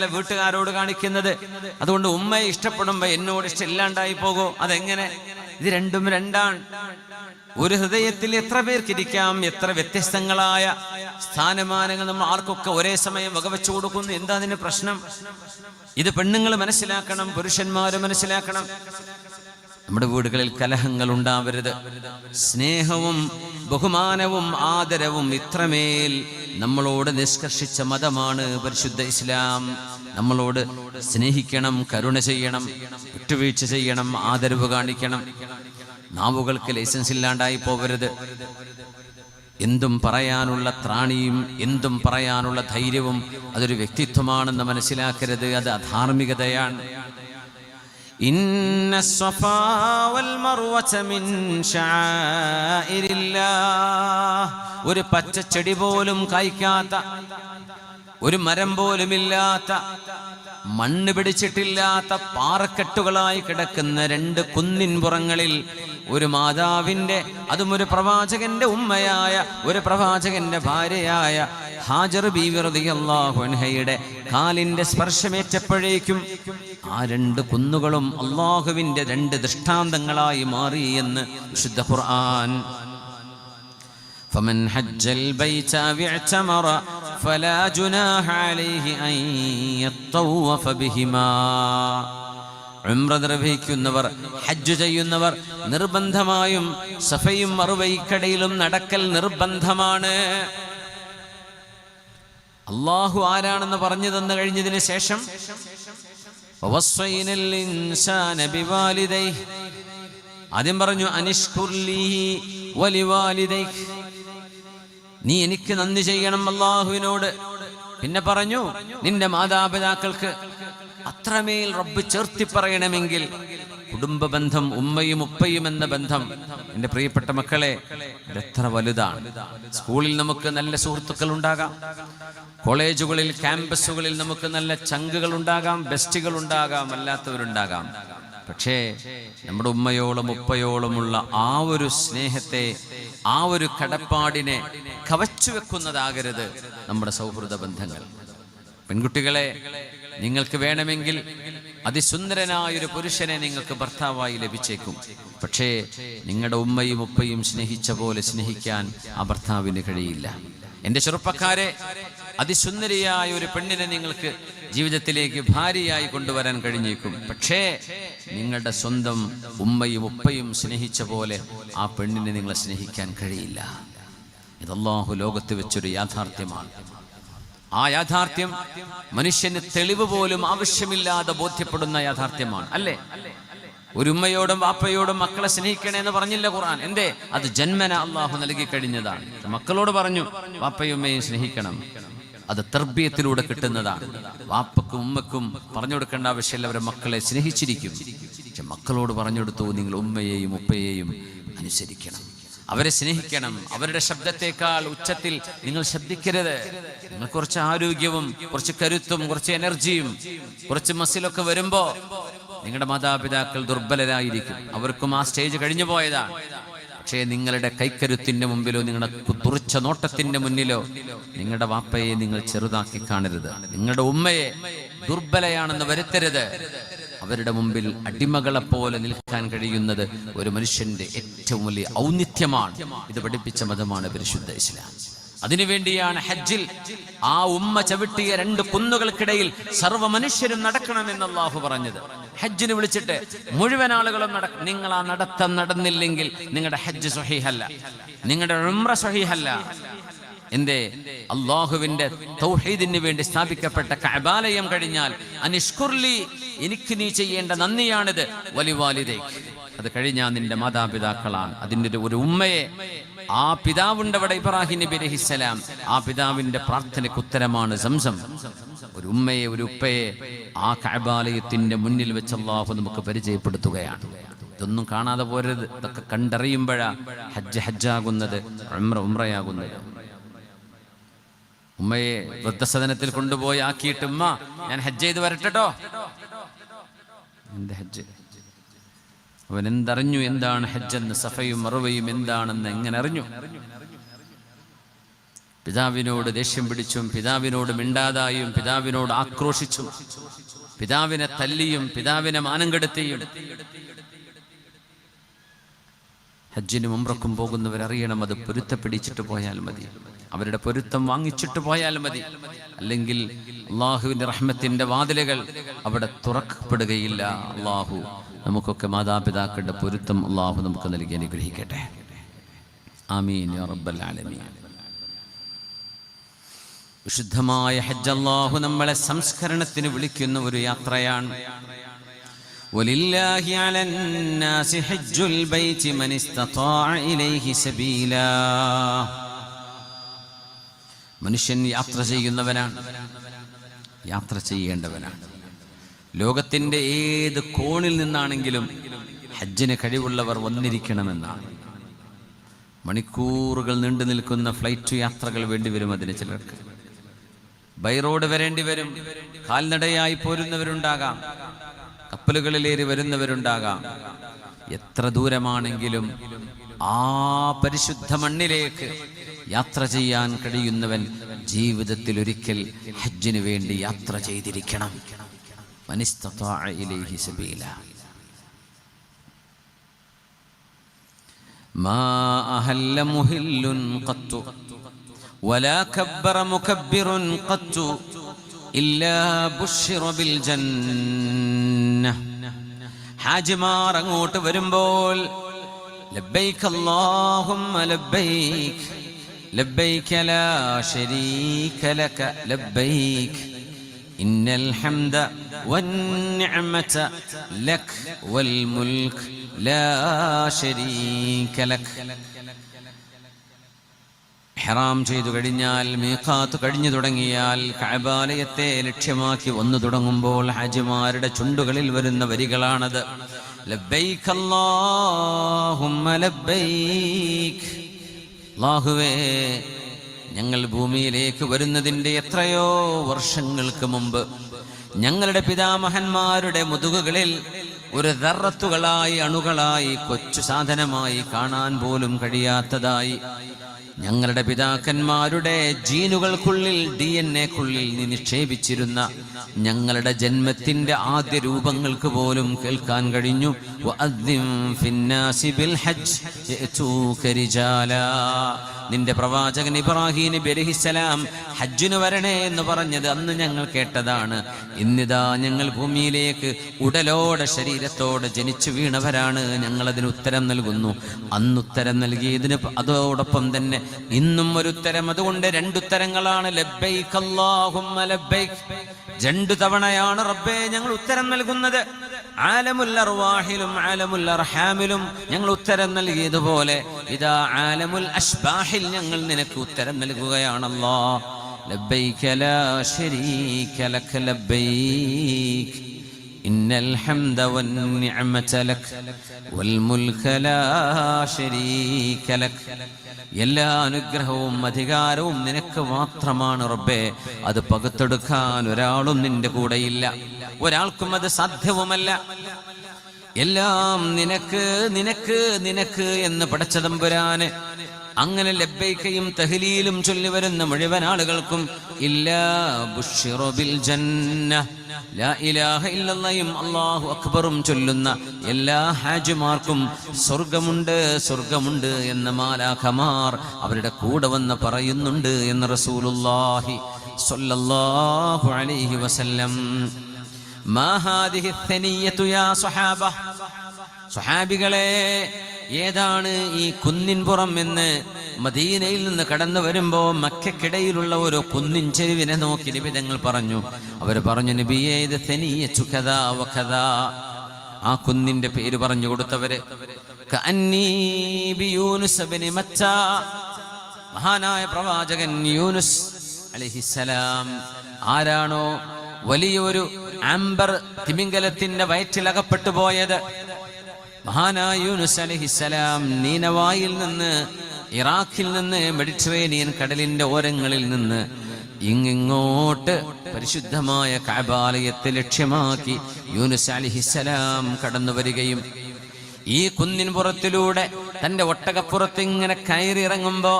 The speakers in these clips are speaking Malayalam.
സ്നേഹമല്ല വീട്ടുകാരോട് കാണിക്കുന്നത്. അതുകൊണ്ട് ഉമ്മയെ ഇഷ്ടപ്പെടുമ്പോ എന്നോട് ഇഷ്ടമില്ലാണ്ടായി പോകോ? അതെങ്ങനെ? ഇത് രണ്ടും രണ്ടാണ്. ഒരു ഹൃദയത്തിൽ എത്ര പേർക്കിരിക്കാം, എത്ര വ്യത്യസ്തങ്ങളായ സ്ഥാനമാനങ്ങൾ നമ്മൾ ആർക്കൊക്കെ ഒരേ സമയം വകവെച്ചു കൊടുക്കുന്നു. എന്താ അതിന് പ്രശ്നം? ഇത് പെണ്ണുങ്ങൾ മനസ്സിലാക്കണം, പുരുഷന്മാര് മനസ്സിലാക്കണം. നമ്മുടെ വീടുകളിൽ കലഹങ്ങൾ ഉണ്ടാവരുത്. സ്നേഹവും ബഹുമാനവും ആദരവും ഇത്രമേൽ നമ്മളോട് നിഷ്കർഷിച്ച മതമാണ് പരിശുദ്ധ ഇസ്ലാം. നമ്മളോട് സ്നേഹിക്കണം, കരുണ ചെയ്യണം, വിട്ടുവീഴ്ച ചെയ്യണം, ആദരവ് കാണിക്കണം. നാവുകൾക്ക് ലൈസൻസ് ഇല്ലാണ്ടായി പോകരുത്. എന്തും പറയാനുള്ള ത്രാണിയും എന്തും പറയാനുള്ള ധൈര്യവും അതൊരു വ്യക്തിത്വമാണെന്ന് മനസ്സിലാക്കരുത്. അത് അധാർമികതയാണ്. ഇന്ന സ്വഫാ വൽ മർവത മിൻ ശആഇരില്ലാഹ്. ഒരു പച്ചച്ചെടി പോലും കായ്ക്കാത്ത, ഒരു മരം പോലുമില്ലാത്ത, മണ്ണ് പിടിച്ചിട്ടില്ലാത്ത പാറക്കെട്ടുകളായി കിടക്കുന്ന രണ്ട് കുന്നിൻ പുറങ്ങളിൽ ഒരു മാതാവിൻ്റെ, അതും ഒരു പ്രവാചകന്റെ ഉമ്മയായ, ഒരു പ്രവാചകന്റെ ഭാര്യയായ ഹാജർ ബീവി റളിയല്ലാഹു അൻഹയുടെ കാലിന്റെ സ്പർശമേറ്റപ്പോഴേക്കും ആ രണ്ട് കുന്നുകളും അള്ളാഹുവിന്റെ രണ്ട് ദൃഷ്ടാന്തങ്ങളായി മാറി എന്ന് വിശുദ്ധ ഖുർആൻ. فمن حج البيت أو اعتمر فلا جناح عليه أن يطوف بهما. ഉംറ നിർവഹിക്കുന്നവർ, ഹജ്ജ് ചെയ്യുന്നവർ നിർബന്ധമായും സഫയും മറുവയ്ക്കടയിലും നടക്കൽ നിർബന്ധമാണ്. അള്ളാഹു ആരാണെന്ന് പറഞ്ഞു തന്നു കഴിഞ്ഞതിന് ശേഷം ആദ്യം പറഞ്ഞു അനിഷ്കുർലി വലിവാലിദൈക്, നീ എനിക്ക് നന്ദി ചെയ്യണം അള്ളാഹുവിനോട്. പിന്നെ പറഞ്ഞു നിന്റെ മാതാപിതാക്കൾക്ക്. അത്രമേൽ റബ്ബ് ചേർത്തി പറയണമെങ്കിൽ കുടുംബ ബന്ധം, ഉമ്മയും ഉപ്പയും എന്ന ബന്ധം, എൻ്റെ പ്രിയപ്പെട്ട മക്കളെ, ഇതെത്ര വലുതാണ്. സ്കൂളിൽ നമുക്ക് നല്ല സുഹൃത്തുക്കൾ ഉണ്ടാകാം, കോളേജുകളിൽ ക്യാമ്പസുകളിൽ നമുക്ക് നല്ല ചങ്കുകൾ ഉണ്ടാകാം, ബെസ്റ്റുകൾ ഉണ്ടാകാം, അല്ലാത്തവരുണ്ടാകാം. പക്ഷേ നമ്മുടെ ഉമ്മയോളം ഉപ്പയോളമുള്ള ആ ഒരു സ്നേഹത്തെ, ആ ഒരു കടപ്പാടിനെ കവച്ചു വെക്കുന്നതാകരുത് നമ്മുടെ സൗഹൃദ ബന്ധങ്ങൾ. പെൺകുട്ടികളെ, നിങ്ങൾക്ക് വേണമെങ്കിൽ അതിസുന്ദരനായൊരു പുരുഷനെ നിങ്ങൾക്ക് ഭർത്താവായി ലഭിച്ചേക്കും. പക്ഷേ നിങ്ങളുടെ ഉമ്മയും ഉപ്പയും സ്നേഹിച്ച പോലെ സ്നേഹിക്കാൻ ആ ഭർത്താവിന് കഴിയില്ല. എൻ്റെ ചെറുപ്പക്കാരെ, അതിസുന്ദരിയായ ഒരു പെണ്ണിനെ നിങ്ങൾക്ക് ജീവിതത്തിലേക്ക് ഭാര്യയായി കൊണ്ടുവരാൻ കഴിഞ്ഞേക്കും. പക്ഷേ നിങ്ങളുടെ സ്വന്തം ഉമ്മയും ഉപ്പയും സ്നേഹിച്ച പോലെ ആ പെണ്ണിനെ നിങ്ങളെ സ്നേഹിക്കാൻ കഴിയില്ല. ഇത് അല്ലാഹു ലോകത്ത് വെച്ചൊരു യാഥാർത്ഥ്യമാണ്. ആ യാഥാർത്ഥ്യം മനുഷ്യന് തെളിവ് പോലും ആവശ്യമില്ലാതെ ബോധ്യപ്പെടുന്ന യാഥാർത്ഥ്യമാണ്, അല്ലേ? ഒരു ഉമ്മയോടും വാപ്പയോടും മക്കളെ സ്നേഹിക്കണേ എന്ന് പറഞ്ഞില്ല ഖുർആൻ. എന്തേ? അത് ജന്മന അള്ളാഹു നൽകി കഴിഞ്ഞതാണ്. മക്കളോട് പറഞ്ഞു വാപ്പയും ഉമ്മയും സ്നേഹിക്കണം. അത് തർബിയത്തിലൂടെ കിട്ടുന്നതാണ്. വാപ്പക്കും ഉമ്മക്കും പറഞ്ഞു കൊടുക്കേണ്ട ആവശ്യമില്ല, അവരെ മക്കളെ സ്നേഹിച്ചിരിക്കും. പക്ഷെ മക്കളോട് പറഞ്ഞു കൊടുത്തു, നിങ്ങൾ ഉമ്മയെയും ഉപ്പയെയും അനുസരിക്കണം, അവരെ സ്നേഹിക്കണം. അവരുടെ ശബ്ദത്തെക്കാൾ ഉച്ചത്തിൽ നിങ്ങൾ ശബ്ദിക്കരുത്. നിങ്ങൾ കുറച്ച് ആരോഗ്യവും കുറച്ച് കരുത്തും കുറച്ച് എനർജിയും കുറച്ച് മസിലൊക്കെ വരുമ്പോ നിങ്ങളുടെ മാതാപിതാക്കൾ ദുർബലരായിരിക്കും. അവർക്കും ആ സ്റ്റേജ് കഴിഞ്ഞു പോയതാണ്. പക്ഷേ നിങ്ങളുടെ കൈക്കരുത്തിന്റെ മുമ്പിലോ നിങ്ങളുടെ തുറച്ച നോട്ടത്തിന്റെ മുന്നിലോ നിങ്ങളുടെ വാപ്പയെ നിങ്ങൾ ചെറുതാക്കി കാണരുത്. നിങ്ങളുടെ ഉമ്മയെ ദുർബലയാണെന്ന് വരുത്തരുത്. അവരുടെ മുമ്പിൽ അടിമകളെപ്പോലെ നിൽക്കാൻ കഴിയുന്നത് ഒരു മനുഷ്യന്റെ ഏറ്റവും വലിയ ഔന്നിത്യമാണ്. ഇത് പഠിപ്പിച്ച മതമാണ് പരിശുദ്ധ ഇസ്ലാം. അതിനുവേണ്ടിയാണ് ഹജ്ജിൽ ആ ഉമ്മ ചവിട്ടിയ രണ്ട് കുന്നുകൾക്കിടയിൽ സർവ്വ മനുഷ്യരും നടക്കണമെന്ന് അല്ലാഹു പറഞ്ഞത്. ഹജ്ജിന് വിളിച്ചിട്ട് മുഴുവൻ ആളുകളും നിങ്ങൾ ആ നടത്തം നടന്നില്ലെങ്കിൽ നിങ്ങളുടെ ഹജ്ജ് സ്വഹീഹല്ല, നിങ്ങളുടെ ഉംറ സ്വഹീഹല്ല. എന്തേ? അല്ലാഹുവിന്റെ തൗഹീദിന് വേണ്ടി സ്ഥാപിക്കപ്പെട്ട കഅബാലയം കഴിഞ്ഞാൽ അനിഷ്കുർലി, എനിക്ക് നീ ചെയ്യേണ്ട നന്ദിയാണിത്, വലിവാലിദൈക്, അത് കഴിഞ്ഞാൽ നിന്റെ മാതാപിതാക്കളാണ്. അതിൻ്റെ ഒരു ഉമ്മയെ, ആ പിതാവുണ്ട് അവിടെ, ഇബ്രാഹിം നബി അലൈഹിസ്സലാം, ആ പിതാവിന്റെ പ്രാർത്ഥനയ്ക്ക് ഉത്തരമാണ് സംസം. ഒരു ഉമ്മയെ, ഒരു ഉപ്പയെ ആ കഅബാലയത്തിന്റെ മുന്നിൽ വെച്ച് അല്ലാഹു നമുക്ക് പരിചയപ്പെടുത്തുകയാണ്. ഇതൊന്നും കാണാതെ പോരരുത്. ഇതൊക്കെ കണ്ടറിയുമ്പോഴാ ഹജ്ജ് ഹജ്ജാകുന്നത്, ഉംറ ഉംറയാകുന്നത്. ഉമ്മയെ വൃദ്ധസദനത്തിൽ കൊണ്ടുപോയി ആക്കിയിട്ട്, ഉമ്മ ഞാൻ ഹജ്ജ് ചെയ്ത് വരട്ടോ. എന്ത് ഹജ്ജ്? അവൻ എന്തറിഞ്ഞു എന്താണ് ഹജ്ജെന്ന്, സഫയും മറുവയും എന്താണെന്ന് എങ്ങനെ അറിഞ്ഞു? പിതാവിനോട് ദേഷ്യം പിടിച്ചും പിതാവിനോട് മിണ്ടാതായും പിതാവിനോട് ആക്രോശിച്ചും പിതാവിനെ തല്ലിയും പിതാവിനെ മാനം കെടുത്തിയും ഹജ്ജിനും ഉംറക്കും പോകുന്നവരറിയണം, അത് പൊരുത്തപ്പിടിച്ചിട്ട് പോയാൽ മതി, അവരുടെ പൊരുത്തം വാങ്ങിച്ചിട്ട് പോയാൽ മതി. അല്ലെങ്കിൽ അള്ളാഹുവിൻ്റെ റഹ്മത്തിൻ്റെ വാതിലുകൾ അവിടെ തുറക്കപ്പെടുകയില്ല. അള്ളാഹു നമുക്കൊക്കെ മാതാപിതാക്കളുടെ പൊരുത്തം അള്ളാഹു നമുക്ക് നൽകി അനുഗ്രഹിക്കട്ടെ. ആമീൻ യാ റബ്ബൽ ആലമീൻ. വിശുദ്ധമായ ഹജ്ജ് അല്ലാഹു നമ്മളെ സംസ്കരണത്തിന് വിളിക്കുന്ന ഒരു യാത്രയാണ്. വലില്ലാഹി അലന്നാസി ഹജ്ജുൽ ബൈതി മൻ ഇസ്തതാഅ ഇലൈഹി സബീലാ. മനുഷ്യൻ യാത്ര ചെയ്യുന്നവനാണ്, യാത്ര ചെയ്യേണ്ടവനാണ്. ലോകത്തിൻ്റെ ഏത് കോണിൽ നിന്നാണെങ്കിലും ഹജ്ജിന് കഴിവുള്ളവർ വന്നിരിക്കണമെന്നാണ്. മണിക്കൂറുകൾ നീണ്ടു നിൽക്കുന്ന ഫ്ലൈറ്റ് യാത്രകൾ വേണ്ടിവരും അതിന്. ചിലർക്ക് ബൈ റോഡ് വരേണ്ടി വരും. കാൽനടയായി പോരുന്നവരുണ്ടാകാം, കപ്പലുകളിലേറി വരുന്നവരുണ്ടാകാം. എത്ര ദൂരമാണെങ്കിലും ആ പരിശുദ്ധ മണ്ണിലേക്ക് യാത്ര ചെയ്യാൻ കഴിയുന്നവൻ ജീവിതത്തിൽ ഒരിക്കൽ ഹജ്ജിന് വേണ്ടി യാത്ര ചെയ്തിരിക്കണം. മനിസ്തതാഅ ഇലൈഹി സബീല. മാ അഹല്ല മുഹില്ലുൻ ഖത്തു വലാ കബ്ബറ മുകബ്ബിറുൻ ഖത്തു ഇല്ലാ ബുശ്ശിറ ബിൽ ജന്ന. ഹാജിമാർ അങ്ങോട്ട് വരുമ്പോൾ ലബ്ബൈക അല്ലാഹുമ്മ ലബ്ബൈക ലബ്ബൈക ലാ ശരീക ലക ലബ്ബൈക ഇന്നൽ ഹംദ വന്നിഅമത ലക് വൽ മുൽക് ലാ ശരീക ലക്. ഇഹ്റാം ചെയ്തു കഴിഞ്ഞാൽ, മീഖാത്ത് കഴിഞ്ഞു തുടങ്ങിയാൽ, കഅബാലയത്തെ ലക്ഷ്യമാക്കി വന്നു തുടങ്ങുമ്പോൾ ഹാജിമാരുടെ ചുണ്ടുകളിൽ വരുന്ന വരികളാണത്. ലബ്ബൈക അല്ലാഹുമ്മ ലബ്ബൈക. അല്ലാഹുവേ, ഞങ്ങൾ ഭൂമിയിലേക്ക് വരുന്നതിൻ്റെ എത്രയോ വർഷങ്ങൾക്ക് മുമ്പ് ഞങ്ങളുടെ പിതാമഹന്മാരുടെ മുതുകുകളിൽ ഒരു ദർറത്തുകളായി, അണുകളായി, കൊച്ചു സാധനമായി, കാണാൻ പോലും കഴിയാത്തതായി ഞങ്ങളുടെ പിതാക്കന്മാരുടെ ജീനുകൾക്കുള്ളിൽ, DNA-ക്കുള്ളിൽ നീ നിക്ഷേപിച്ചിരുന്ന ഞങ്ങളുടെ ജന്മത്തിന്റെ ആദ്യ രൂപങ്ങൾക്ക് പോലും കേൾക്കാൻ കഴിഞ്ഞു. വഅദ്ദിം ഫിന്നാസി ബിൽ ഹജ്ജ് യഅതൂക റിജാലാ. നിന്റെ പ്രവാചകൻ ഇബ്രാഹിം നബി അലൈഹിസ്സലാം ഹജ്ജിന് വരണേ എന്ന് പറഞ്ഞത് അന്ന് ഞങ്ങൾ കേട്ടതാണ്. ഇന്നിതാ ഞങ്ങൾ ഭൂമിയിലേക്ക് ഉടലോടെ ശരീരത്തോടെ ജനിച്ചു വീണവരാണ്. ഞങ്ങളതിന് ഉത്തരം നൽകുന്നു. അന്നുത്തരം നൽകിയതിന് അതോടൊപ്പം തന്നെ ഇന്നും ഒരു ഉത്തരം. അതുകൊണ്ട് രണ്ടുത്തരങ്ങളാണ്. ലബ്ബൈക അല്ലാഹുമ്മ ലബ്ബൈക. രണ്ടു തവണയാണ് റബ്ബേ ഞങ്ങൾ ഉത്തരം നൽകുന്നത്. ആലമുൽ അർവാഹിലും ആലമുൽ അർഹാമിലും ഞങ്ങൾ ഉത്തരം നൽകിയതുപോലെ ഇതാ ആലമുൽ അശ്ബാഹിൽ ഞങ്ങൾ നിനക്ക് ഉത്തരം നൽകുകയാണ്. അല്ലാഹ് ലബ്ബൈക ലാ ശരീക ലക ലബ്ബൈക ഇന്നൽ ഹംദ വന്നിഅമത ലക വൽ മുൽക ലാ ശരീക ലക. എല്ലാ അനുഗ്രഹവും അധികാരവും നിനക്ക് മാത്രമാണ് റബ്ബേ. അത് പകുത്തെടുക്കാൻ ഒരാളും നിന്റെ കൂടെയില്ല, ഒരാൾക്കും അത് സാധ്യവുമല്ല. എല്ലാം നിനക്ക് നിനക്ക് നിനക്ക് എന്ന് പടച്ച തമ്പുരാന് അങ്ങനെ ലബ്ബൈക്കയും തഹ്ലീലും ചൊല്ലി വരുന്ന മുഴുവൻ ആളുകൾക്കും ഇല്ലാ ബുശ്ശിറ ബിൽ ജന്ന, ലാ ഇലാഹ ഇല്ലല്ലാഹും അല്ലാഹു അക്ബറും ചൊല്ലുന്ന എല്ലാ ഹാജിമാർക്കും സ്വർഗമുണ്ട്, സ്വർഗമുണ്ട് എന്ന് മാലാഖമാർ അവരുടെ കൂടെ വന്ന് പറയുന്നുണ്ട് എന്ന് റസൂലുള്ളാഹി സ്വല്ലല്ലാഹു അലൈഹി വസല്ലം. മാ ഹാദിഹി ഥനിയ്യതു യാ സ്വഹാബ. സ്വഹാബികളെ, ഏതാണ് ഈ കുന്നിൻപുറം എന്ന് മദീനയിൽ നിന്ന് കടന്നു വരുമ്പോ മക്കക്കിടയിലുള്ള ഒരു കുന്നിൻ ചെരുവിനെ നോക്കി നബി തങ്ങൾ പറഞ്ഞു. അവർ പറഞ്ഞു, നബിയേ ഇത് ഥനിയ്യതു കദാ വകദാ. ആ കുന്നിന്റെ പേര് പറഞ്ഞു കൊടുത്തവര് കഅന്നീ ബിയൂനുസ് ഇബ്നു മത്താ. മഹാനായ പ്രവാചകൻ യൂനുസ് അലൈഹിസ്സലാം ആരാണോ വലിയൊരു ആംബർ തിമിംഗലത്തിന്റെ വയറ്റിലകപ്പെട്ടു പോയത്, മഹാനായ യൂനുസ് അലൈഹിസ്സലാം നീനവായിൽ നിന്ന്, ഇറാഖിൽ നിന്ന്, മെഡിറ്ററേനിയൻ കടലിന്റെ ഓരങ്ങളിൽ നിന്ന് ഇങ്ങോട്ട് പരിശുദ്ധമായ കഅബാലയത്തെ ലക്ഷ്യമാക്കി യൂനുസ് അലൈഹിസ്സലാം കടന്നു വരികയും ഈ കുന്നിൻ പുറത്തിലൂടെ തന്റെ ഒട്ടകപ്പുറത്ത് ഇങ്ങനെ കയറിയിറങ്ങുമ്പോ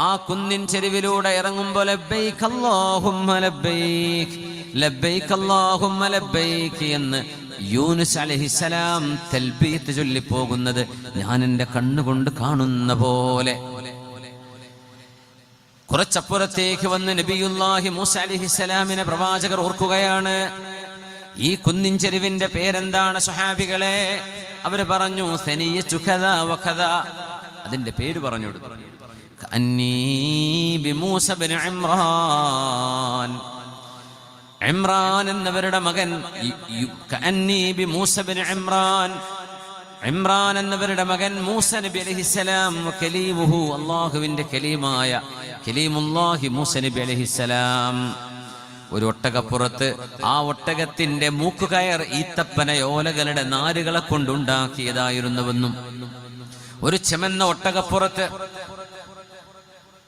ആ കുന്നിൻ ചെരുവിലൂടെ ഇറങ്ങുമ്പോൾ ലബ്ബൈക് അല്ലാഹുമ്മ ലബ്ബൈക് ലബ്ബൈക് അല്ലാഹുമ്മ ലബ്ബൈക് എന്ന് യൂനുസ് അലൈഹിസ്സലാം തൽബീയത്ത് ചൊല്ലി പോകുന്നത് ഞാൻ എൻ്റെ കണ്ണുകൊണ്ട് കാണുന്ന പോലെ. കുറച്ചപ്പുറത്തേക്ക് വന്ന് നബിയുല്ലാഹി മൂസ അലൈഹിസ്സലാമിനെ പ്രവാചകർ ഓർക്കുകയാണ്. ഈ കുന്നിൻ ചെരുവിന്റെ പേരെന്താണ് സ്വഹാബികളെ? അവര് പറഞ്ഞു സനിയതു കദാ വകദാ. അതിന്റെ പേര് പറഞ്ഞു കൊടുത്തു. കഅന്നീ ബിമൂസ ഇബ്നു ഇമ്രാൻ, ഇമ്രാൻ എന്നവരുടെ മകൻ. കഅന്നീ ബിമൂസ ഇബ്നു ഇമ്രാൻ, ഇമ്രാൻ എന്നവരുടെ മകൻ മൂസ നബി അലൈഹിസ്സലാം. കലീമുഹു, അല്ലാഹുവിന്റെ കലീമായ കലീമുല്ലാഹി മൂസ നബി അലൈഹിസ്സലാം. ഒരു ഒട്ടകപ്പുറത്ത് ആ ഒട്ടകത്തിന്റെ മൂക്കുകയർ ഈത്തപ്പന ഓലകളുടെ നാരുകളെ കൊണ്ടുണ്ടാക്കിയതായിരുന്നുവെന്നും, ഒരു ചെമന്ന ഒട്ടകപ്പുറത്ത്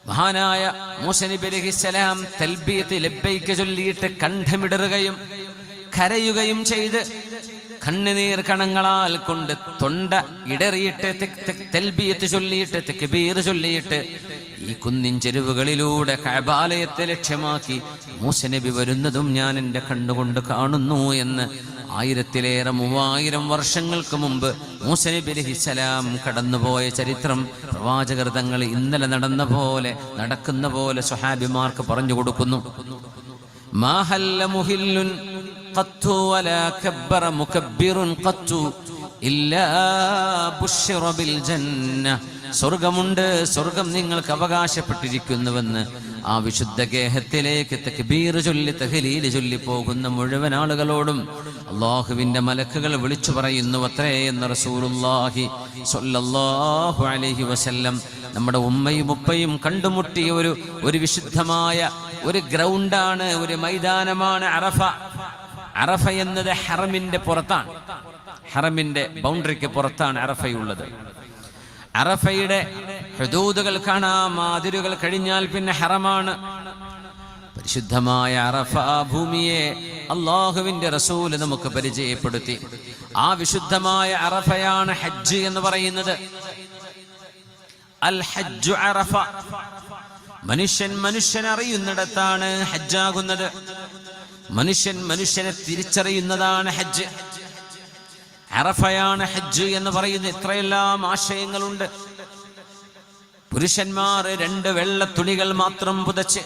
മഹാനായ മൂസ നബി അലൈഹിസ്സലാം തൽബിയത്ത് ലബ്ബൈക ചൊല്ലിയിട്ട് കണ്ഠമിടറുകയും കരയുകയും ചെയ്ത് കണ്ണുനീർ കണങ്ങളാൽ കൊണ്ട് തൊണ്ട ഇടറിയിട്ട് തൽബിയത്ത് ചൊല്ലിയിട്ട് തക്ബീർ ചൊല്ലിയിട്ട് ഈ കുന്നിൻ ചെരുവുകളിലൂടെ കഅബാലയത്തെ ലക്ഷ്യമാക്കി മൂസ നബി വരുന്നതും ഞാൻ എൻ്റെ കണ്ണുകൊണ്ട് കാണുന്നു എന്ന് 3000 വർഷങ്ങൾക്ക് മുമ്പ് മൂസ നബി അലൈഹിസ്സലാം കടന്നുപോയ ചരിത്രം പ്രവാചകർ തങ്ങൾ ഇന്നലെ നടക്കുന്ന പോലെ സ്വഹാബിമാർക്ക് പറഞ്ഞു കൊടുക്കുന്നു. മാ ഹല്ല മുഹില്ലുൻ ഖത്തു വലാ കബ്ബറ മുകബ്ബിറുൻ ഖത്തു ഇല്ലാ ബുശ്ശിറ ബിൽ ജന്ന. സ്വർഗമുണ്ട്, സ്വർഗം നിങ്ങൾക്ക് അവകാശപ്പെട്ടിരിക്കുന്നുവെന്ന് ആ വിശുദ്ധ ഗേഹത്തിലേക്ക് തക്ബീർ ചൊല്ലി തഹ്ലീൽ ചൊല്ലി പോകുന്ന മുഴുവൻ ആളുകളോടും അല്ലാഹുവിന്റെ മലക്കുകൾ വിളിച്ചു പറയുന്നു അത്രേ എന്ന് റസൂലുള്ളാഹി സ്വല്ലല്ലാഹു അലൈഹി വസല്ലം. നമ്മുടെ ഉമ്മയും ഉപ്പയും കണ്ടുമുട്ടിയ ഒരു വിശുദ്ധമായ ഒരു ഗ്രൗണ്ടാണ്, ഒരു മൈതാനമാണ് അറഫ. അറഫ എന്നത് ഹറമിന്റെ പുറത്താണ്, ഹറമിന്റെ ബൗണ്ടറിക്ക് പുറത്താണ് അറഫയുള്ളത്. അറഫയുടെ ഹുദൂദുകൾ കാണാം, അതിരുകൾ കഴിഞ്ഞാൽ പിന്നെ ഹറമാണ്. പരിശുദ്ധമായ അറഫ ഭൂമിയെ അല്ലാഹുവിന്റെ റസൂല് നമുക്ക് പരിചയപ്പെടുത്തി. ആ വിശുദ്ധമായ അറഫയാണ് ഹജ്ജ് എന്ന് പറയുന്നത്. അൽ ഹജ്ജു അറഫ. മനുഷ്യൻ അറിയുന്നിടത്താണ് ഹജ്ജാകുന്നത്. മനുഷ്യനെ തിരിച്ചറിയുന്നതാണ് ഹജ്ജ്. അറഫയാണ് ഹജ്ജ് എന്ന് പറയുന്ന ഇത്രയെല്ലാം ആശയങ്ങളുണ്ട്. പുരുഷന്മാർ 2 വെള്ള തുണികൾ മാത്രം പുതച്ച്,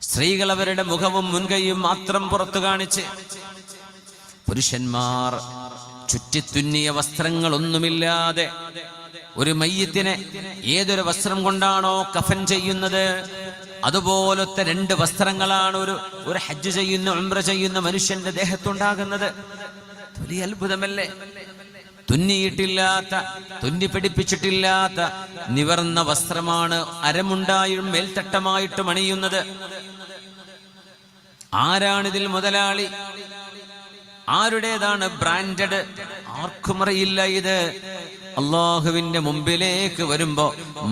സ്ത്രീകൾ അവരുടെ മുഖവും മുൻകൈയും മാത്രം പുറത്തു കാണിച്ച്, പുരുഷന്മാർ ചുറ്റിത്തുന്നിയ വസ്ത്രങ്ങളൊന്നുമില്ലാതെ ഒരു മയ്യിത്തിനെ ഏതൊരു വസ്ത്രം കൊണ്ടാണോ കഫൻ ചെയ്യുന്നത് അതുപോലത്തെ 2 വസ്ത്രങ്ങളാണ് ഒരു ഹജ്ജ് ചെയ്യുന്ന ഉംറ ചെയ്യുന്ന മനുഷ്യന്റെ ദേഹത്തുണ്ടാകുന്നത്. വലിയ അത്ഭുതമല്ലേ? തുന്നിയിട്ടില്ലാത്ത, തുന്നി പിടിപ്പിച്ചിട്ടില്ലാത്ത നിവർന്ന വസ്ത്രമാണ് അരമുണ്ടായും മേൽത്തട്ടമായിട്ടും അണിയുന്നത്. ആരാണിതിൽ മുതലാളി? ആരുടേതാണ് ബ്രാൻഡഡ്? ആർക്കും അറിയില്ല. ഇത് അള്ളാഹുവിന്റെ മുമ്പിലേക്ക് വരുമ്പോ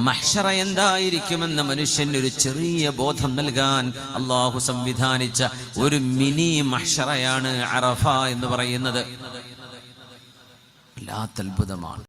മഹ്ശറ എന്തായിരിക്കുമെന്ന് മനുഷ്യന് ഒരു ചെറിയ ബോധം നൽകാൻ അള്ളാഹു സംവിധാനിച്ച ഒരു മിനി മഹ്ശറയാണ് അറഫ എന്ന് പറയുന്നത്. വല്ലാത്ത അത്ഭുതമാണ്.